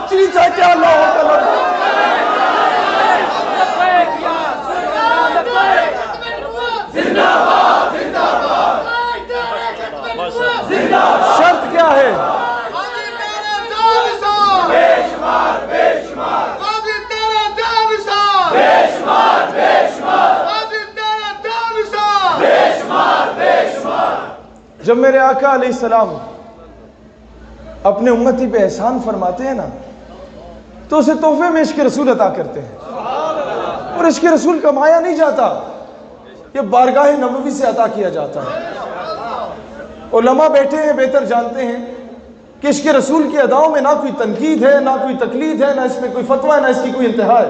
چیز ہے کیا اللہ اکبر؟ شرط کیا ہے؟ جب میرے آقا علیہ السلام اپنے امتی پہ احسان فرماتے ہیں نا تو اسے تحفے میں عشق رسول عطا کرتے ہیں، اور عشق رسول کمایا نہیں جاتا، یہ بارگاہ نبوی سے عطا کیا جاتا ہے۔ علماء بیٹھے ہیں بہتر جانتے ہیں کہ عشق رسول کی اداؤں میں نہ کوئی تنقید ہے، نہ کوئی تقلید ہے، نہ اس میں کوئی فتویٰ ہے، نہ اس کی کوئی انتہا ہے۔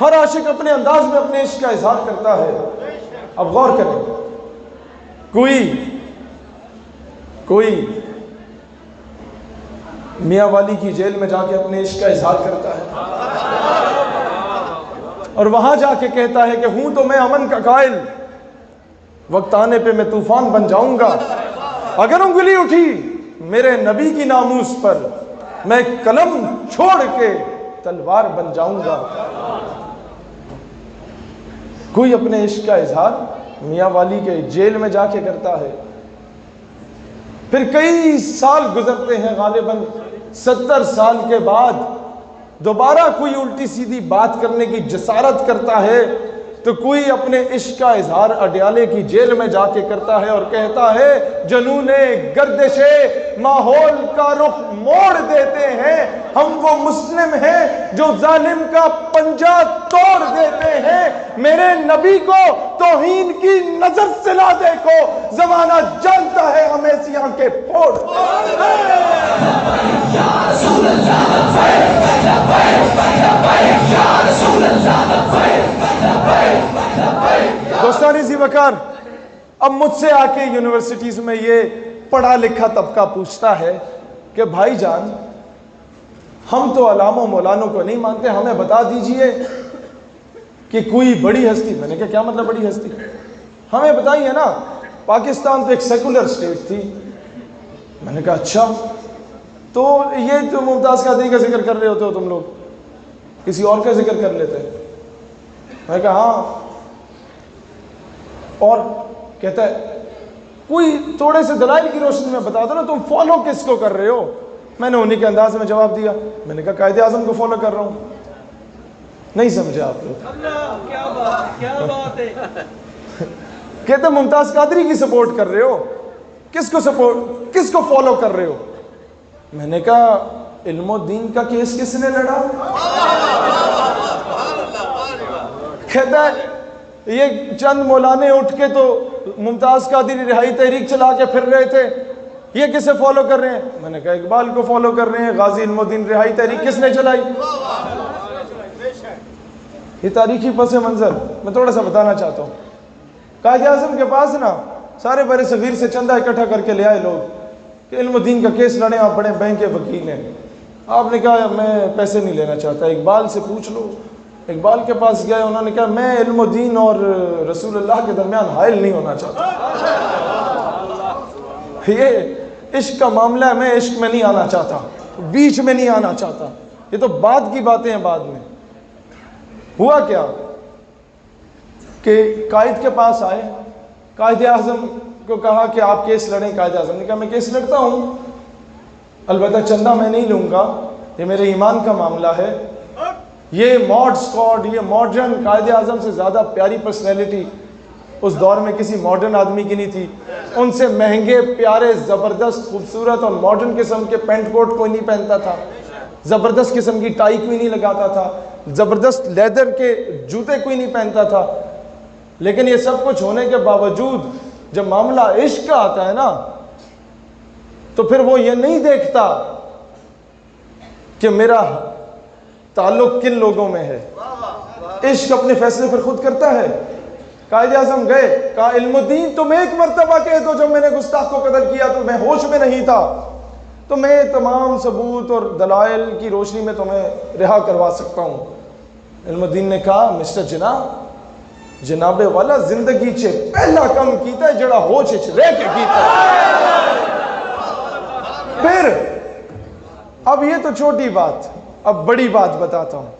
ہر عاشق اپنے انداز میں اپنے عشق کا اظہار کرتا ہے۔ اب غور کریں، کوئی میاں والی کی جیل میں جا کے اپنے عشق کا اظہار کرتا ہے اور وہاں جا کے کہتا ہے کہ ہوں تو میں امن کا قائل، وقت آنے پہ میں طوفان بن جاؤں گا، اگر انگلی اٹھی میرے نبی کی ناموس پر میں قلم چھوڑ کے تلوار بن جاؤں گا۔ کوئی اپنے عشق کا اظہار میاں والی کے جیل میں جا کے کرتا ہے، پھر کئی سال گزرتے ہیں، غالباً 70 سال کے بعد دوبارہ کوئی الٹی سیدھی بات کرنے کی جسارت کرتا ہے تو کوئی اپنے عشق کا اظہار اڈیالے کی جیل میں جا کے کرتا ہے اور کہتا ہے جنون گردش ماحول کا رخ موڑ دیتے ہیں، ہم وہ مسلم ہیں جو ظالم کا پنجہ توڑ دیتے ہیں، میرے نبی کو توہین کی نظر سے لا دیکھو، زمانہ جانتا ہے ہمیں سیاں کے پھوڑ۔ دوستان ذی وقار، اب مجھ سے آ کے یونیورسٹیز میں یہ پڑھا لکھا طبقہ پوچھتا ہے کہ بھائی جان ہم تو علاموں مولانوں کو نہیں مانتے، ہمیں بتا دیجئے کہ کوئی بڑی ہستی۔ میں نے کہا کیا مطلب بڑی ہستی؟ ہمیں بتائیے نا، پاکستان تو ایک سیکولر اسٹیٹ تھی۔ میں نے کہا اچھا، تو یہ جو ممتاز قادری کا ذکر کر رہے ہوتے ہو تم لوگ، کسی اور کا ذکر کر لیتے؟ میں نے کہا ہاں، اور کہتا ہے کوئی تھوڑے سے دلائل کی روشنی میں بتا دو نا، تم فالو کس کو کر رہے ہو؟ میں نے انہی کے انداز میں جواب دیا، میں نے کہا قائد اعظم کو فالو کر رہا ہوں۔ نہیں سمجھے آپ لوگ؟ کیا بات ہے! کہتے ممتاز قادری کی سپورٹ کر رہے ہو، کس کو فالو کر رہے ہو؟ میں نے کہا علم و دین کا کیس کس نے لڑا؟ کہتا ہے یہ چند مولانے اٹھ کے تو ممتاز قادری رہائی تحریک چلا کے پھر رہے تھے، یہ کسے فالو کر رہے ہیں؟ میں نے کہا اقبال کو فالو کر رہے ہیں۔ غازی علم الدین رہائی تحریک کس نے چلائی؟ یہ تاریخی پس منظر میں تھوڑا سا بتانا چاہتا ہوں۔ قائد اعظم کے پاس نا سارے بر صغیر سے چندہ اکٹھا کر کے لے آئے لوگ کہ علم الدین کا کیس لڑیں، آپ بڑے بینک کے وکیل ہیں۔ آپ نے کہا میں پیسے نہیں لینا چاہتا، اقبال سے پوچھ لو۔ اقبال کے پاس گئے، انہوں نے کہا میں علم الدین اور رسول اللہ کے درمیان حائل نہیں ہونا چاہتا، یہ عشق کا معاملہ ہے، میں عشق میں نہیں آنا چاہتا، بیچ میں نہیں آنا چاہتا۔ یہ تو بعد کی باتیں ہیں، بعد میں ہوا کیا کہ قائد کے پاس آئے، قائد اعظم کو کہا کہ آپ کیس لڑیں۔ قائد اعظم نے کہا میں کیس لڑتا ہوں، البتہ چندہ میں نہیں لوں گا، یہ میرے ایمان کا معاملہ ہے۔ یہ ماڈ سکواڈ، یہ ماڈرن، قائد اعظم سے زیادہ پیاری پرسنالٹی اس دور میں کسی ماڈرن آدمی کی نہیں تھی۔ ان سے مہنگے پیارے زبردست خوبصورت اور ماڈرن قسم کے پینٹ کوٹ کوئی نہیں پہنتا تھا، زبردست قسم کی ٹائی کوئی نہیں لگاتا تھا، زبردست لیدر کے جوتے کوئی نہیں پہنتا تھا۔ لیکن یہ سب کچھ ہونے کے باوجود جب معاملہ عشق کا آتا ہے نا تو پھر وہ یہ نہیں دیکھتا کہ میرا تعلق کن لوگوں میں ہے، عشق اپنے فیصلے پر خود کرتا ہے۔ قائد اعظم گئے، کہا علم الدین تم ایک مرتبہ کہہ دو جب میں نے گستاخ کو قتل کیا تو میں ہوش میں نہیں تھا، تو میں تمام ثبوت اور دلائل کی روشنی میں تمہیں رہا کروا سکتا ہوں۔ علم الدین نے کہا مسٹر جناب والا زندگی چے پہلا کم کیتا ہے جڑا ہوش وچ رہ کے کیتا ہے۔ پھر اب یہ تو چھوٹی بات، اب بڑی بات بتاتا ہوں.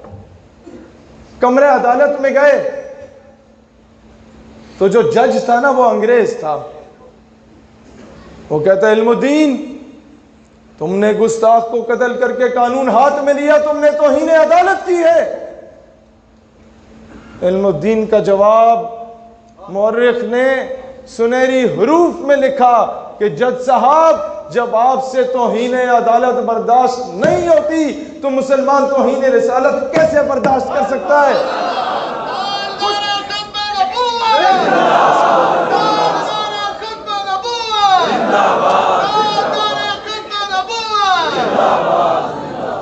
کمرے عدالت میں گئے تو جو جج تھا نا وہ انگریز تھا. وہ کہتا ہے علم الدین تم نے گستاخ کو قتل کر کے قانون ہاتھ میں لیا, تم نے توہین عدالت کی ہے. علم الدین کا جواب مورخ نے سنہری حروف میں لکھا کہ جج صاحب جب آپ سے توہین عدالت برداشت نہیں ہوتی تو مسلمان توہین رسالت کیسے برداشت کر سکتا ہے؟